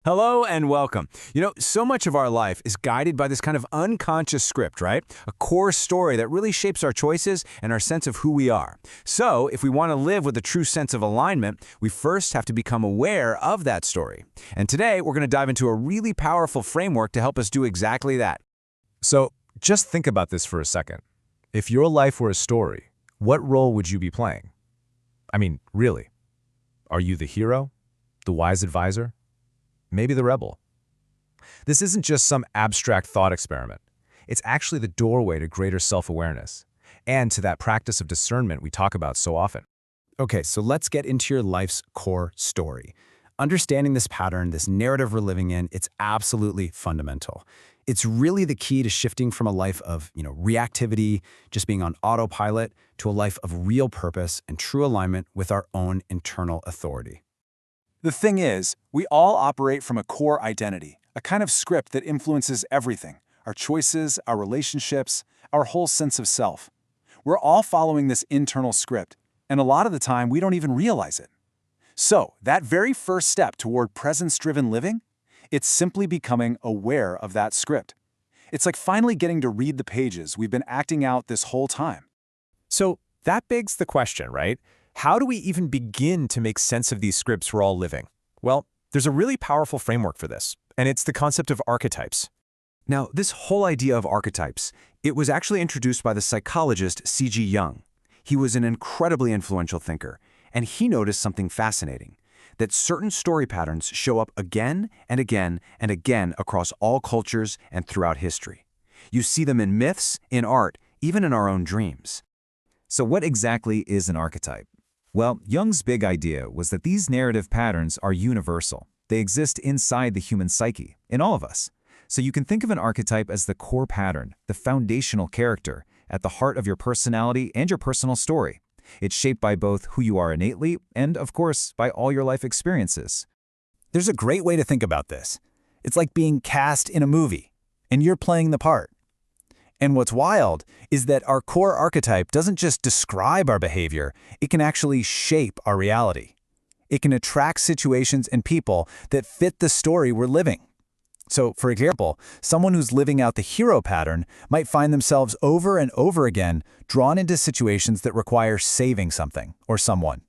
Hello and welcome. So much of our life is guided by this kind of unconscious script, right? A core story that really shapes our choices and our sense of who we are. So, if we want to live with a true sense of alignment, we first have to become aware of that story. And today, we're going to dive into a really powerful framework to help us do exactly that. So, just think about this for a second. If your life were a story, what role would you be playing? I mean, really. Are you the hero? The wise advisor? Maybe the rebel? This isn't just some abstract thought experiment. It's actually the doorway to greater self-awareness and to that practice of discernment we talk about so often. Okay, so let's get into your life's core story. Understanding this pattern, this narrative we're living in, it's absolutely fundamental. It's really the key to shifting from a life of, reactivity, just being on autopilot, to a life of real purpose and true alignment with our own internal authority. The thing is, we all operate from a core identity, a kind of script that influences everything, our choices, our relationships, our whole sense of self. We're all following this internal script, and a lot of the time we don't even realize it. So, that very first step toward presence-driven living, it's simply becoming aware of that script. It's like finally getting to read the pages we've been acting out this whole time. So that begs the question, right? How do we even begin to make sense of these scripts we're all living? Well, there's a really powerful framework for this, and it's the concept of archetypes. Now, this whole idea of archetypes, it was actually introduced by the psychologist C.G. Jung. He was an incredibly influential thinker, and he noticed something fascinating, that certain story patterns show up again and again and again across all cultures and throughout history. You see them in myths, in art, even in our own dreams. So what exactly is an archetype? Well, Jung's big idea was that these narrative patterns are universal. They exist inside the human psyche, in all of us. So you can think of an archetype as the core pattern, the foundational character, at the heart of your personality and your personal story. It's shaped by both who you are innately and, of course, by all your life experiences. There's a great way to think about this. It's like being cast in a movie, and you're playing the part. And what's wild is that our core archetype doesn't just describe our behavior, it can actually shape our reality. It can attract situations and people that fit the story we're living. So, for example, someone who's living out the hero pattern might find themselves over and over again drawn into situations that require saving something or someone.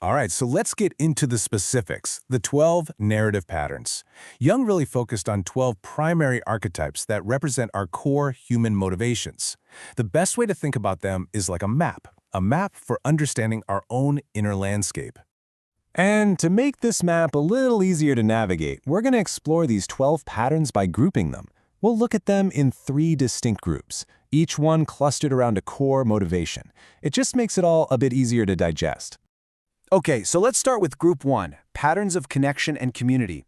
All right, so let's get into the specifics, the 12 narrative patterns. Jung really focused on 12 primary archetypes that represent our core human motivations. The best way to think about them is like a map for understanding our own inner landscape. And to make this map a little easier to navigate, we're going to explore these 12 patterns by grouping them. We'll look at them in 3 distinct groups, each one clustered around a core motivation. It just makes it all a bit easier to digest. Okay, so let's start with Group 1, Patterns of Connection and Community.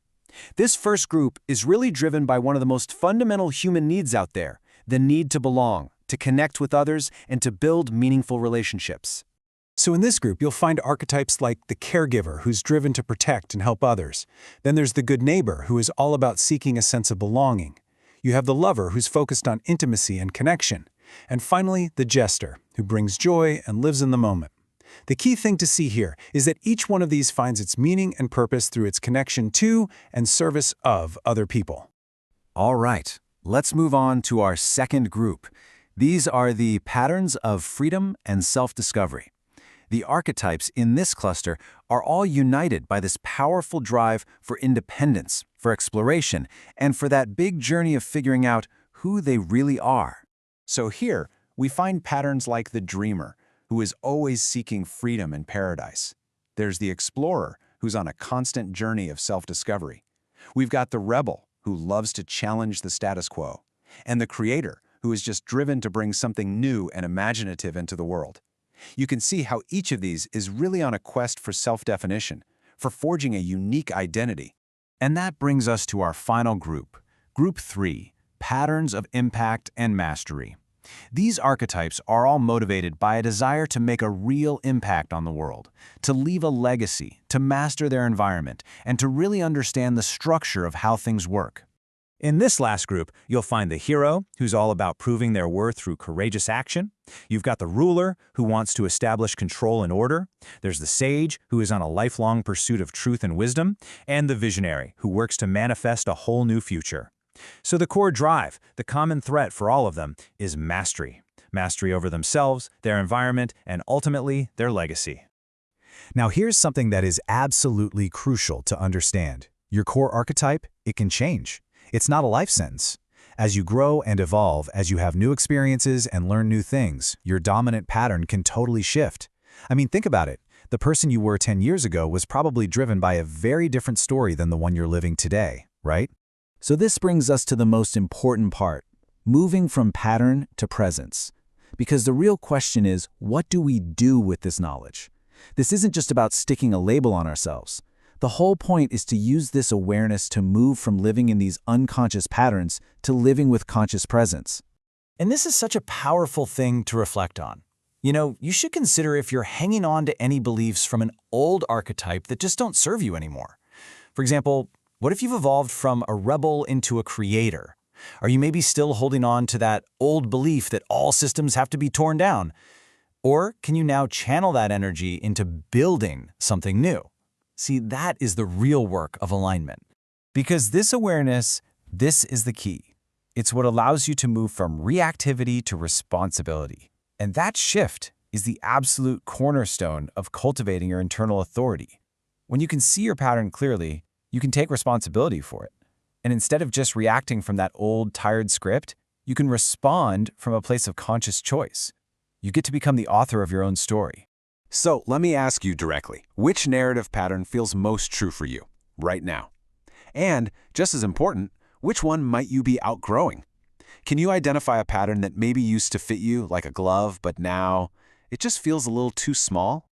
This first group is really driven by one of the most fundamental human needs out there, the need to belong, to connect with others, and to build meaningful relationships. So in this group, you'll find archetypes like the caregiver who's driven to protect and help others. Then there's the good neighbor who is all about seeking a sense of belonging. You have the lover who's focused on intimacy and connection. And finally, the jester who brings joy and lives in the moment. The key thing to see here is that each one of these finds its meaning and purpose through its connection to and service of other people. All right, let's move on to our second group. These are the patterns of freedom and self-discovery. The archetypes in this cluster are all united by this powerful drive for independence, for exploration, and for that big journey of figuring out who they really are. So here, we find patterns like the dreamer, who is always seeking freedom and paradise. There's the explorer, who's on a constant journey of self-discovery. We've got the rebel, who loves to challenge the status quo. And the creator, who is just driven to bring something new and imaginative into the world. You can see how each of these is really on a quest for self-definition, for forging a unique identity. And that brings us to our final group, Group 3, Patterns of Impact and Mastery. These archetypes are all motivated by a desire to make a real impact on the world, to leave a legacy, to master their environment, and to really understand the structure of how things work. In this last group, you'll find the hero, who's all about proving their worth through courageous action. You've got the ruler, who wants to establish control and order. There's the sage, who is on a lifelong pursuit of truth and wisdom. And the visionary, who works to manifest a whole new future. So the core drive, the common thread for all of them, is mastery. Mastery over themselves, their environment, and ultimately, their legacy. Now here's something that is absolutely crucial to understand. Your core archetype, it can change. It's not a life sentence. As you grow and evolve, as you have new experiences and learn new things, your dominant pattern can totally shift. I mean, think about it. The person you were 10 years ago was probably driven by a very different story than the one you're living today, right? So this brings us to the most important part, moving from pattern to presence. Because the real question is, what do we do with this knowledge? This isn't just about sticking a label on ourselves. The whole point is to use this awareness to move from living in these unconscious patterns to living with conscious presence. And this is such a powerful thing to reflect on. You know, you should consider if you're hanging on to any beliefs from an old archetype that just don't serve you anymore. For example, what if you've evolved from a rebel into a creator? Are you maybe still holding on to that old belief that all systems have to be torn down? Or can you now channel that energy into building something new? See, that is the real work of alignment. Because this awareness, this is the key. It's what allows you to move from reactivity to responsibility. And that shift is the absolute cornerstone of cultivating your internal authority. When you can see your pattern clearly, you can take responsibility for it. And instead of just reacting from that old, tired script, you can respond from a place of conscious choice. You get to become the author of your own story. So let me ask you directly, which narrative pattern feels most true for you right now? And, just as important, which one might you be outgrowing? Can you identify a pattern that maybe used to fit you like a glove, but now it just feels a little too small?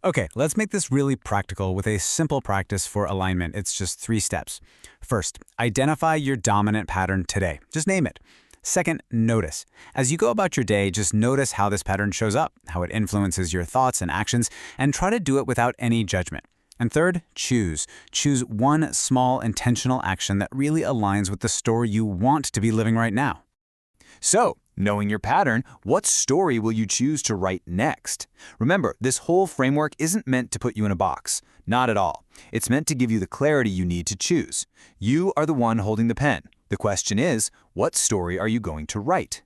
Okay, let's make this really practical with a simple practice for alignment. It's just 3 steps. First, identify your dominant pattern today. Just name it. Second, notice. As you go about your day, just notice how this pattern shows up, how it influences your thoughts and actions, and try to do it without any judgment. And third, choose. Choose one small intentional action that really aligns with the story you want to be living right now. So, knowing your pattern, what story will you choose to write next? Remember, this whole framework isn't meant to put you in a box. Not at all. It's meant to give you the clarity you need to choose. You are the one holding the pen. The question is, what story are you going to write?